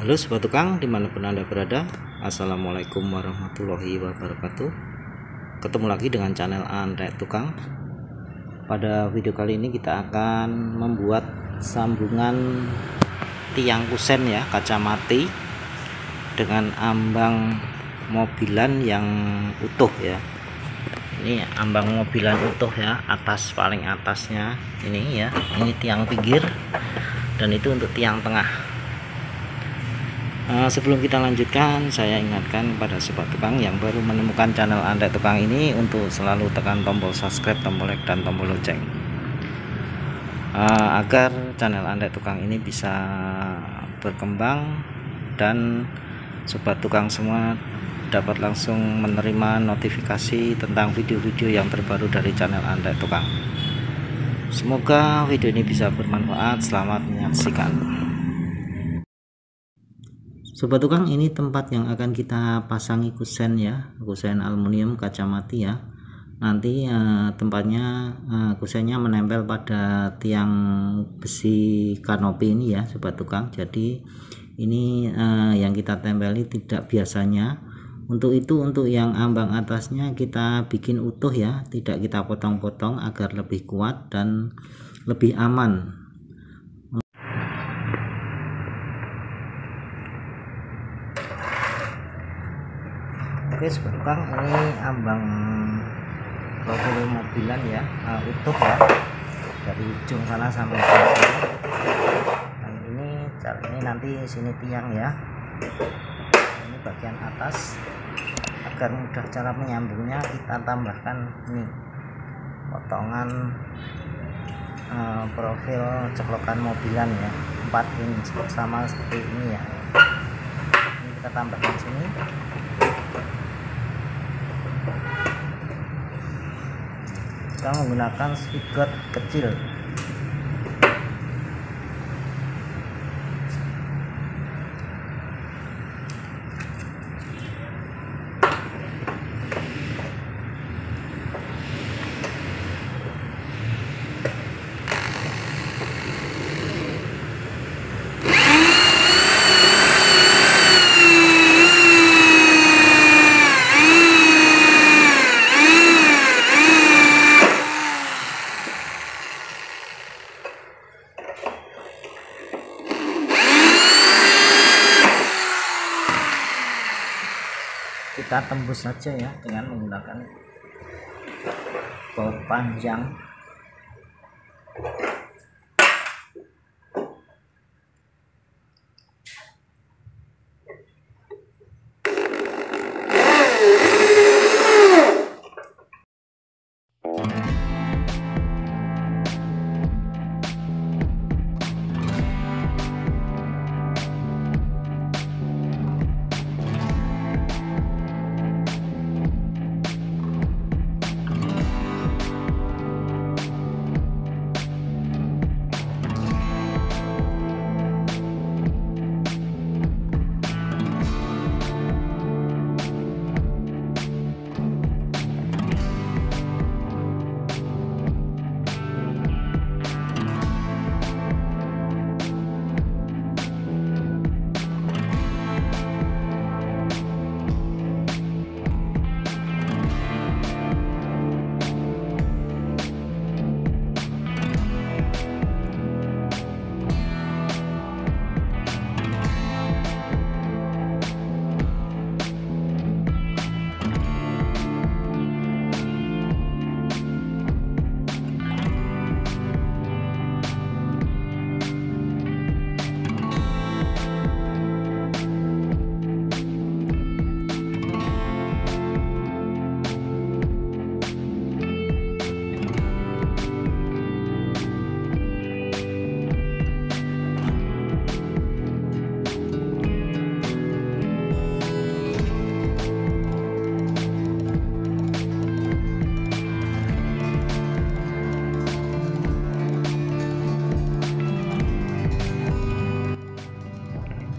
Halo sobat tukang dimanapun anda berada, assalamualaikum warahmatullahi wabarakatuh. Ketemu lagi dengan channel Andrek Tukang. Pada video kali ini kita akan membuat sambungan tiang kusen ya, kaca mati dengan ambang mobilan yang utuh ya. Ini ambang mobilan utuh ya, atas paling atasnya ini ya, ini tiang pinggir dan itu untuk tiang tengah. Sebelum kita lanjutkan, saya ingatkan kepada sobat tukang yang baru menemukan channel Andrek Tukang ini untuk selalu tekan tombol subscribe, tombol like, dan tombol lonceng agar channel Andrek Tukang ini bisa berkembang dan sobat tukang semua dapat langsung menerima notifikasi tentang video-video yang terbaru dari channel Andrek Tukang. Semoga video ini bisa bermanfaat. Selamat menyaksikan. Sobat tukang, ini tempat yang akan kita pasangi kusen ya, kusen aluminium kaca mati ya. Nanti tempatnya kusennya menempel pada tiang besi kanopi ini ya sobat tukang. Jadi ini yang kita tempeli tidak biasanya. Untuk itu, untuk yang ambang atasnya kita bikin utuh ya, tidak kita potong-potong agar lebih kuat dan lebih aman. Oke sobat tukang, ini ambang profil mobilan ya, utuh ya, dari ujung sana sampai sini. Dan ini nanti sini tiang ya, ini bagian atas. Agar mudah cara menyambungnya, kita tambahkan ini potongan profil ceklokan mobilan ya, 4 inch sama seperti ini ya. Ini kita tambahkan sini. Kita menggunakan spigot kecil. Kita tembus saja ya dengan menggunakan baut panjang.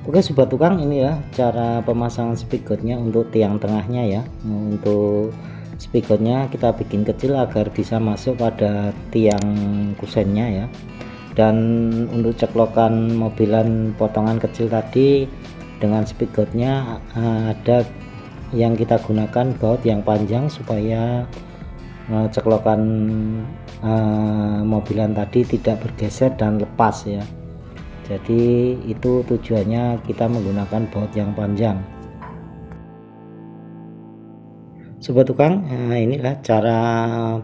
Oke sobat tukang, ini ya cara pemasangan spigotnya untuk tiang tengahnya ya. Untuk spigotnya kita bikin kecil agar bisa masuk pada tiang kusennya ya. Dan untuk ceklokan mobilan potongan kecil tadi dengan spigotnya ada yang kita gunakan baut yang panjang supaya ceklokan mobilan tadi tidak bergeser dan lepas ya. Jadi itu tujuannya kita menggunakan baut yang panjang. Sobat tukang, inilah cara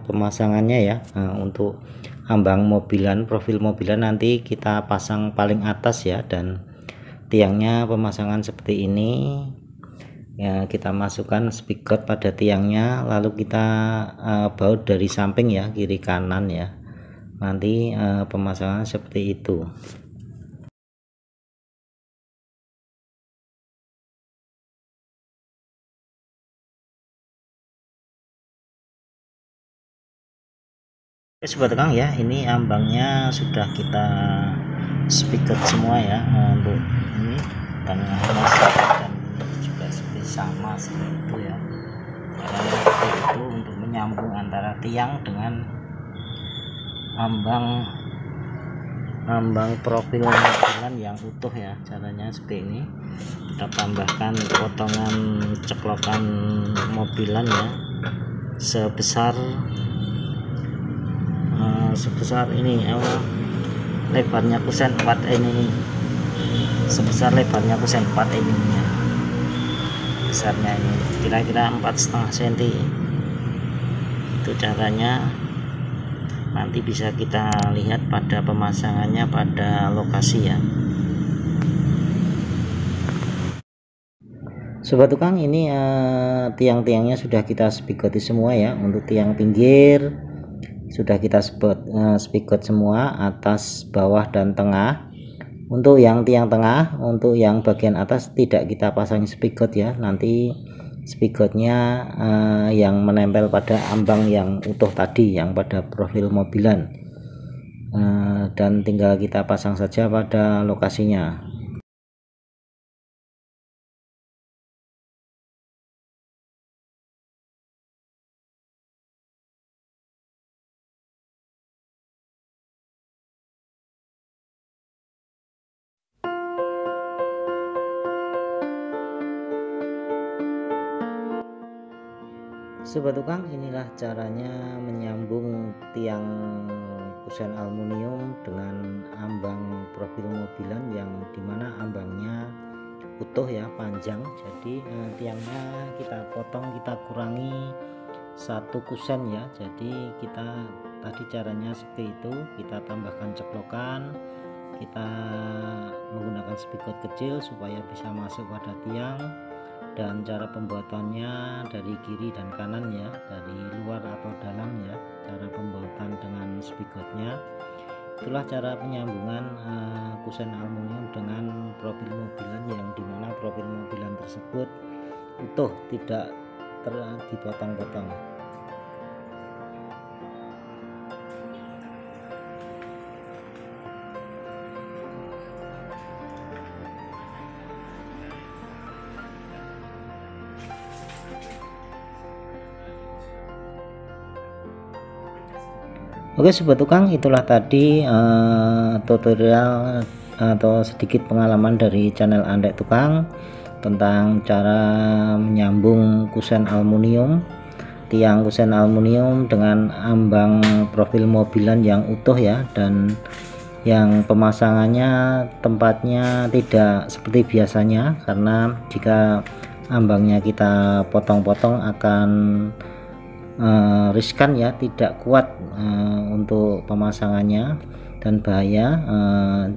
pemasangannya ya. Untuk ambang mobilan, profil mobilan nanti kita pasang paling atas ya, dan tiangnya pemasangan seperti ini ya. Kita masukkan spigot pada tiangnya, lalu kita baut dari samping ya, kiri kanan ya. Nanti pemasangan seperti itu. Sobat tukang ya, ini ambangnya sudah kita spigot semua ya. Untuk ini tengah dan juga sama seperti itu ya. Caranya seperti itu untuk menyambung antara tiang dengan ambang profil mobilan yang utuh ya. Caranya seperti ini. Kita tambahkan potongan ceklokan mobilan ya, sebesar ini lebarnya kusen 4 ini, sebesar lebarnya kusen 4 ini ya. Besarnya ini kira-kira 4,5 cm. Itu caranya, nanti bisa kita lihat pada pemasangannya pada lokasi ya. Sobat tukang, ini tiang-tiangnya sudah kita spigoti semua ya. Untuk tiang pinggir sudah kita spigot semua, atas, bawah, dan tengah. Untuk yang tiang tengah, untuk yang bagian atas tidak kita pasang spigot ya. Nanti spigotnya yang menempel pada ambang yang utuh tadi, yang pada profil mobilan, dan tinggal kita pasang saja pada lokasinya. Sobat tukang, inilah caranya menyambung tiang kusen aluminium dengan ambang profil mobilan, yang dimana ambangnya utuh ya, panjang. Jadi tiangnya kita potong, kita kurangi 1 kusen ya. Jadi kita tadi caranya seperti itu, kita tambahkan ceklokan, kita menggunakan spigot kecil supaya bisa masuk pada tiang. Dan cara pembuatannya dari kiri dan kanan ya, dari luar atau dalam ya, cara pembuatan dengan spigotnya. Itulah cara penyambungan kusen aluminium dengan profil mobilan, yang dimana profil mobilan tersebut utuh, tidak dipotong-potong. Oke sobat tukang, itulah tadi tutorial atau sedikit pengalaman dari channel Andek Tukang tentang cara menyambung kusen aluminium, tiang kusen aluminium dengan ambang profil mobilan yang utuh ya. Dan yang pemasangannya tempatnya tidak seperti biasanya, karena jika ambangnya kita potong-potong akan riskan ya, tidak kuat untuk pemasangannya dan bahaya.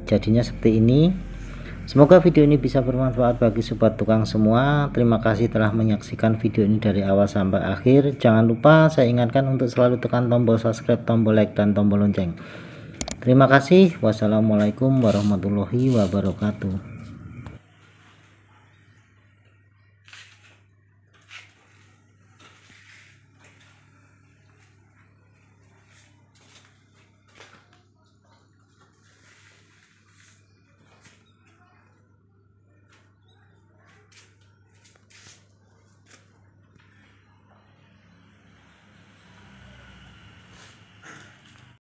Jadinya seperti ini. Semoga video ini bisa bermanfaat bagi sobat tukang semua. Terima kasih telah menyaksikan video ini dari awal sampai akhir. Jangan lupa saya ingatkan untuk selalu tekan tombol subscribe, tombol like, dan tombol lonceng. Terima kasih. Wassalamualaikum warahmatullahi wabarakatuh.